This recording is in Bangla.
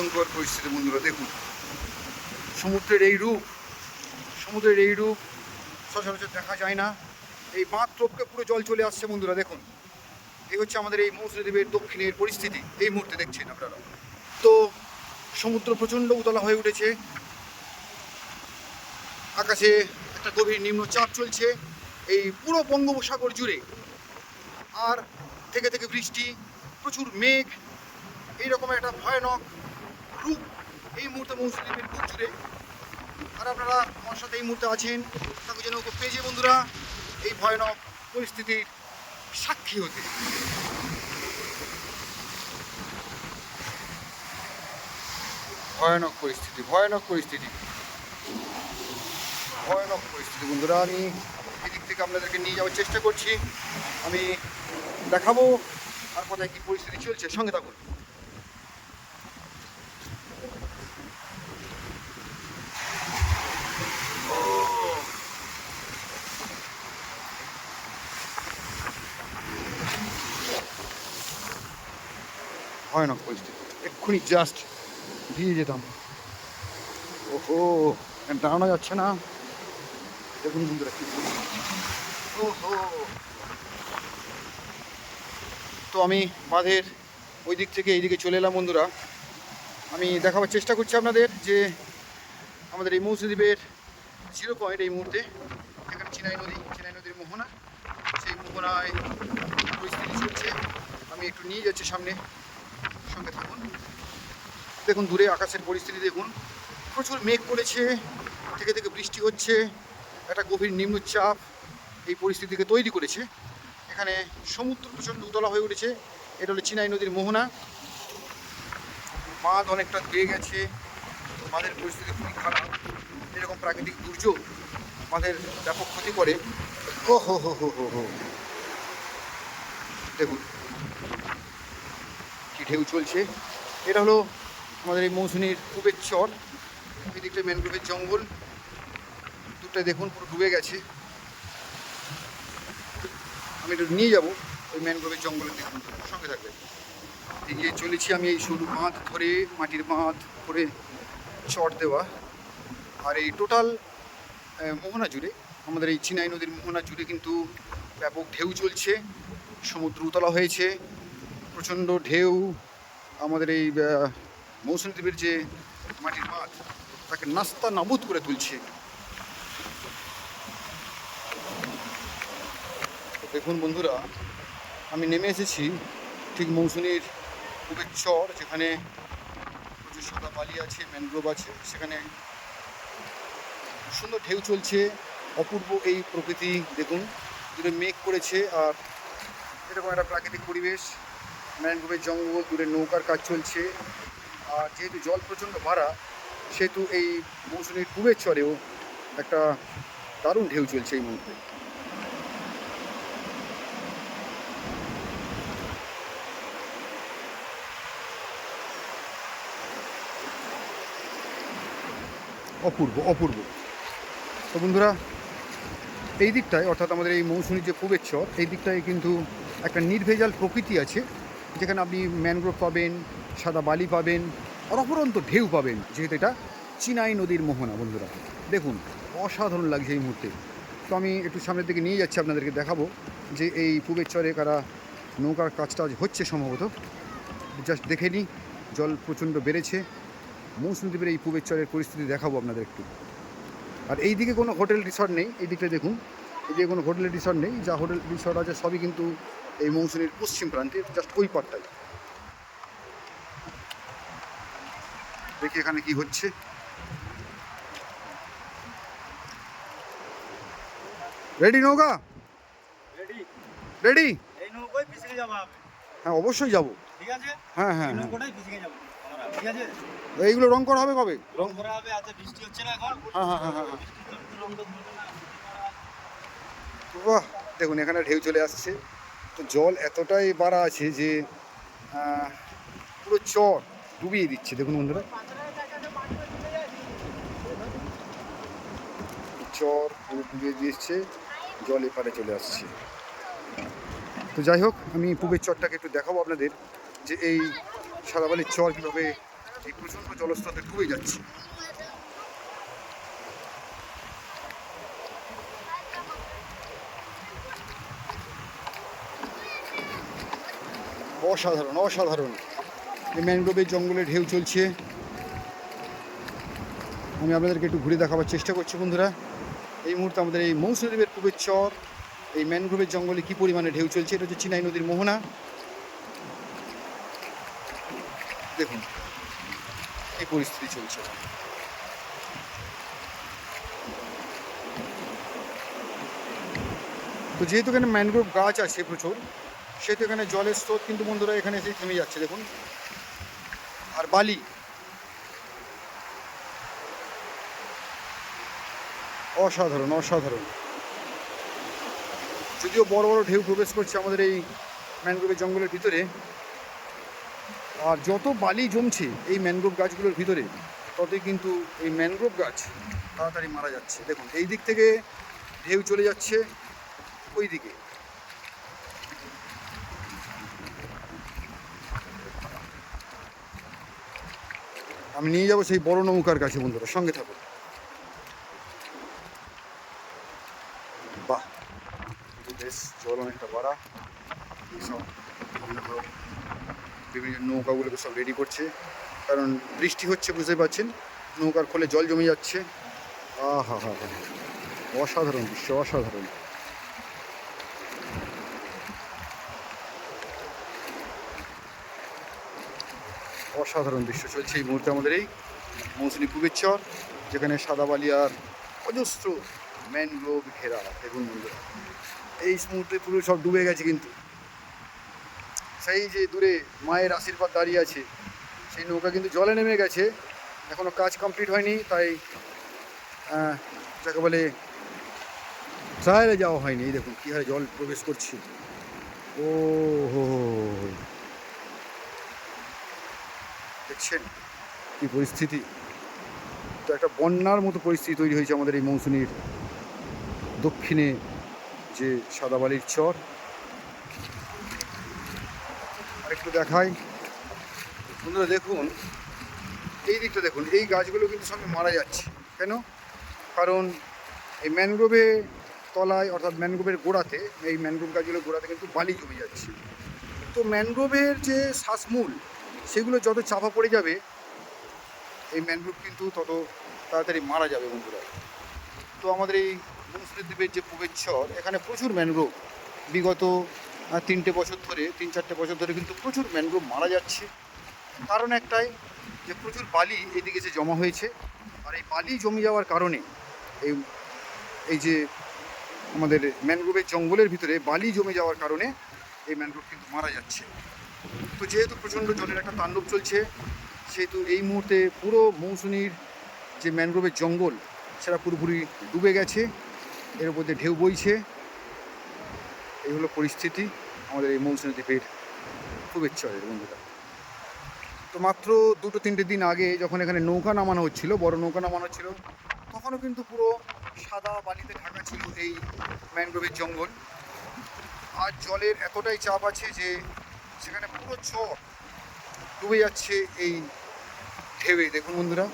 ভয়ঙ্কর পরিস্থিতি বন্ধুরা। দেখুন সমুদ্রের এই রূপ, সমুদ্রের এই রূপ সচরাচর দেখা যায় না। এই বাঁধ টপকে পুরো জল চলে আসছে বন্ধুরা। দেখুন এই হচ্ছে আমাদের এই মৌসুমী দ্বীপের দক্ষিণের পরিস্থিতি এই মুহূর্তে দেখছেন আপনারা। তো সমুদ্র প্রচণ্ড উতলা হয়ে উঠেছে, আকাশে একটা গভীর নিম্নচাপ চলছে এই পুরো বঙ্গোপসাগর জুড়ে, আর থেকে থেকে বৃষ্টি, প্রচুর মেঘ, এইরকম একটা ভয়ানক রূপ এই মুহূর্তে মৌসুমী দ্বীপের বুক জুড়ে। আর আপনারা আমার সাথে এই মুহূর্তে আছেন তাকে যেন পেয়েছে বন্ধুরা এই ভয়ানক পরিস্থিতির সাক্ষী হতে। ভয়ানক পরিস্থিতি, ভয়ানক পরিস্থিতি, ভয়ানক পরিস্থিতি বন্ধুরা। আমি এদিক থেকে আপনাদেরকে নিয়ে যাওয়ার চেষ্টা করছি, আমি দেখাবো আর কোথায় কী পরিস্থিতি চলছে, সঙ্গে থাকুন। ভয়ানক পরিস্থিতি, এক্ষুনি জাস্ট দিয়ে যেতাম। ওহো, দাঁড়ানো যাচ্ছে না। দেখুন বন্ধুরা কি, ওহো। তো আমি বাঁধের ওই দিক থেকে এইদিকে চলে এলাম বন্ধুরা। আমি দেখাবার চেষ্টা করছি আপনাদের যে আমাদের এই মৌসুমী দ্বীপের জিরো পয়েন্ট এই মুহূর্তে, এখানে চিনাই নদীর মোহনা, সেই মোহনায় পরিস্থিতি চলছে। আমি একটু নিয়ে যাচ্ছি সামনে, সঙ্গে থাকুন। দেখুন দূরে আকাশের পরিস্থিতি দেখুন, প্রচুর মেঘ করেছে, থেকে থেকে বৃষ্টি হচ্ছে, একটা গভীর নিম্নচাপ এই পরিস্থিতিকে তৈরি করেছে। এখানে সমুদ্র প্রচণ্ড উতলা হয়ে উঠেছে, এটা হলো চিনাই নদীর মোহনা। বাঁধ অনেকটা ধুয়ে গেছে, বাঁধের পরিস্থিতি খুবই খারাপ। এরকম প্রাকৃতিক দুর্যোগ বাঁধের ব্যাপক ক্ষতি করে। ও হো হো হো হো হো, দেখুন কি ঢেউ চলছে। এটা হলো আমাদের এই মৌসুমীর পূবের চর, এই দিকটা ম্যানগ্রোভের জঙ্গল, দুটাই দেখুন পুরো ডুবে গেছে। আমি একটু নিয়ে যাবো ওই ম্যানগ্রোভের জঙ্গলের দেখুন, সঙ্গে থাকবে। এগিয়ে চলেছি আমি এই সরু বাঁধ ধরে, মাটির বাঁধ করে চর দেওয়া। আর এই টোটাল মোহনা জুড়ে, আমাদের এই চিনাই নদীর মোহনা জুড়ে কিন্তু ব্যাপক ঢেউ চলছে, সমুদ্র উতলা হয়েছে, প্রচণ্ড ঢেউ আমাদের এই মৌসুমী দ্বীপের যে মাটির বাঁধ তাকে নাস্তা নাবুদ করে তুলছে। দেখুন বন্ধুরা, আমি নেমে এসেছি ঠিক মৌসুমীর পূবের চর, যেখানে প্রচুর সাদা বালি আছে, ম্যানগ্রোভ আছে, সেখানে সুন্দর ঢেউ চলছে, অপূর্ব এই প্রকৃতি দেখুন। দূরে মেঘ করেছে আর এরকম একটা প্রাকৃতিক পরিবেশ, ম্যানগ্রোভের জঙ্গল, দূরে নৌকার কাজ চলছে। আর যেহেতু জল প্রচণ্ড বাড়া, সেহেতু এই মৌসুমীর পূবের চরেও একটা দারুণ ঢেউ চলছে এই মুহূর্তে। অপূর্ব অপূর্ব। তো বন্ধুরা, এই দিকটায় অর্থাৎ আমাদের এই মৌসুমীর যে পূবের চর, এই দিকটায় কিন্তু একটা নির্ভেজাল প্রকৃতি আছে, যেখানে আপনি ম্যানগ্রোভ পাবেন, সাদা বালি পাবেন, আর অপরন্ত ঢেউ পাবেন, যেহেতু এটা চিনাই নদীর মোহনা। বন্ধুরা দেখুন, অসাধারণ লাগছে এই মুহূর্তে। তো আমি একটু সামনের দিকে নিয়ে যাচ্ছি, আপনাদেরকে দেখাবো যে এই পূবের চরে কারা নৌকার কাজটা হচ্ছে সম্ভবত। জাস্ট দেখে নিই, জল প্রচণ্ড বেড়েছে। মৌসুমী দ্বীপের এই পূবের চরের পরিস্থিতি দেখাবো আপনাদের একটু। আর এই দিকে কোনো হোটেল রিসর্ট নেই, এই দিকটা দেখুন, এদিকে কোনো হোটেল রিসর্ট নেই। যা হোটেল রিসর্ট আছে সবই কিন্তু এই মৌসুমীর পশ্চিম প্রান্তে, জাস্ট ওই পাটটায়। দেখি এখানে কি হচ্ছে। রেডি নৌকা? Ready ready? এই নৌকোয় পিছনে যাবো আপনি? হ্যাঁ অবশ্যই যাবো। ঠিক আছে, হ্যাঁ হ্যাঁ এই হ্যাঁ। নৌকোটাই পিছনে যাবো আমরা, ঠিক আছে? এইগুলো রং করা হবে কবে? রং করা হবে, আচ্ছা বৃষ্টি হচ্ছে না এখন? হ্যাঁ হ্যাঁ হ্যাঁ হ্যাঁ। বৃষ্টির জন্য তো রংটা তুলবে না, বাহ, দেখুন এখানে ঢেউ চলে আসছে। তো জল এতটাই বাড়া আছে যে পুরো চর ডুবিয়ে দিচ্ছে। দেখুন বন্ধুরা, চর পুরো ডুবিয়ে দিচ্ছে, জল এপারে চলে আসছে। তো যাই হোক, আমি পূবের চরটাকে একটু দেখাবো আপনাদের যে এই সাদাবালির চর কীভাবে এই প্রচণ্ড জলস্রোতে ডুবে যাচ্ছে। অসাধারণ অসাধারণ এই ম্যানগ্রোভের জঙ্গলে ঢেউ চলছে। আমি আপনাদেরকে একটু ঘুরে দেখাবার চেষ্টা করছি বন্ধুরা। এই মুহূর্তে আমাদের এই মৌসুমী দ্বীপের পূবের চর এই ম্যানগ্রোভের জঙ্গলে কী পরিমাণে ঢেউ চলছে। এটা হচ্ছে চিনাই নদীর মোহনা। দেখুন এই পরিস্থিতি চলছে। তো যেহেতু এখানে ম্যানগ্রোভ গাছ আছে প্রচুর, সেহেতু এখানে জলের স্রোত কিন্তু বন্ধুরা এখানে এসে থেমে যাচ্ছে দেখুন। আর বালি অসাধারণ অসাধারণ। যদিও বড় বড় ঢেউ প্রবেশ করছে আমাদের এই ম্যানগ্রোভের জঙ্গলের ভিতরে, আর যত বালি জমছে এই ম্যানগ্রোভ গাছগুলোর ভিতরে ততই কিন্তু এই ম্যানগ্রোভ গাছ তাড়াতাড়ি মারা যাচ্ছে। দেখুন এই দিক থেকে ঢেউ চলে যাচ্ছে ওই দিকে। আমি নিয়ে যাবো সেই বড় নৌকার কাছে বন্ধুরা, সঙ্গে থাকুন। বাহ, বেশ জল অনেকটা বাড়া। সব বিভিন্ন নৌকাগুলোকে সব রেডি করছে, কারণ বৃষ্টি হচ্ছে বুঝতে পারছেন, নৌকার খোলে জল জমে যাচ্ছে। আহা হা হা, অসাধারণ দৃশ্য অসাধারণ। অসাধারণ দৃশ্য চলছে এই মুহূর্তে আমাদের এই মৌসুমী পূবের চর, যেখানে সাদাবালিয়ার অজস্র ম্যানগ্রোভ ঘেরা। দেখুন বন্ধুরা এই মুহূর্তে পুরো সব ডুবে গেছে, কিন্তু সেই যে দূরে মায়ের আশীর্বাদ দাঁড়িয়ে আছে সেই নৌকা কিন্তু জলে নেমে গেছে, এখনও কাজ কমপ্লিট হয়নি, তাই যাকে বলে ট্রায়ালে যাওয়া হয়নি। এই দেখুন কী হারে জল প্রবেশ করছে। ও হো, দেখছেন কী পরিস্থিতি। তো একটা বন্যার মতো পরিস্থিতি তৈরি হয়েছে আমাদের এই মৌসুমীর দক্ষিণে যে সাদাবালির চর। আরেকটু দেখাই বন্ধুরা, দেখুন এই দিকটা দেখুন, এই গাছগুলো কিন্তু সঙ্গে মারা যাচ্ছে। কেন? কারণ এই ম্যানগ্রোভে তলায় অর্থাৎ ম্যানগ্রোভের গোড়াতে, এই ম্যানগ্রোভ গাছগুলোর গোড়াতে কিন্তু বালি জমে যাচ্ছে। তো ম্যানগ্রোভের যে শ্বাসমূল সেগুলো যত চাপা পড়ে যাবে এই ম্যানগ্রোভ কিন্তু তত তাড়াতাড়ি মারা যাবে বন্ধুরা। তো আমাদের এই মৌসুমী দ্বীপের যে পূবের চর, এখানে প্রচুর ম্যানগ্রোভ বিগত 3-4 বছর ধরে কিন্তু প্রচুর ম্যানগ্রোভ মারা যাচ্ছে। কারণ একটাই, যে প্রচুর বালি এদিকে এসে জমা হয়েছে, আর এই বালি জমে যাওয়ার কারণে এই যে আমাদের ম্যানগ্রোভের জঙ্গলের ভিতরে বালি জমে যাওয়ার কারণে এই ম্যানগ্রোভ কিন্তু মারা যাচ্ছে। তো যেহেতু প্রচণ্ড জলের একটা তাণ্ডব চলছে, সেহেতু এই মুহূর্তে পুরো মৌসুমীর যে ম্যানগ্রোভের জঙ্গল সেটা পুরোপুরি ডুবে গেছে, এর উপর দিয়ে ঢেউ বইছে। এই হলো পরিস্থিতি আমাদের এই মৌসুমী দ্বীপের পূবের চরের বন্ধুরা। তো মাত্র 2-3 দিন আগে যখন এখানে নৌকা নামানো হচ্ছিল, বড় নৌকা নামানো হচ্ছিল, তখনও কিন্তু পুরো সাদা বালিতে ঢাকা ছিল এই ম্যানগ্রোভের জঙ্গল। আর জলের এতটাই চাপ আছে যে সেখানে পুরো চর ডুবে যাচ্ছে এই ঢেউয়ে। দেখুন বন্ধুরা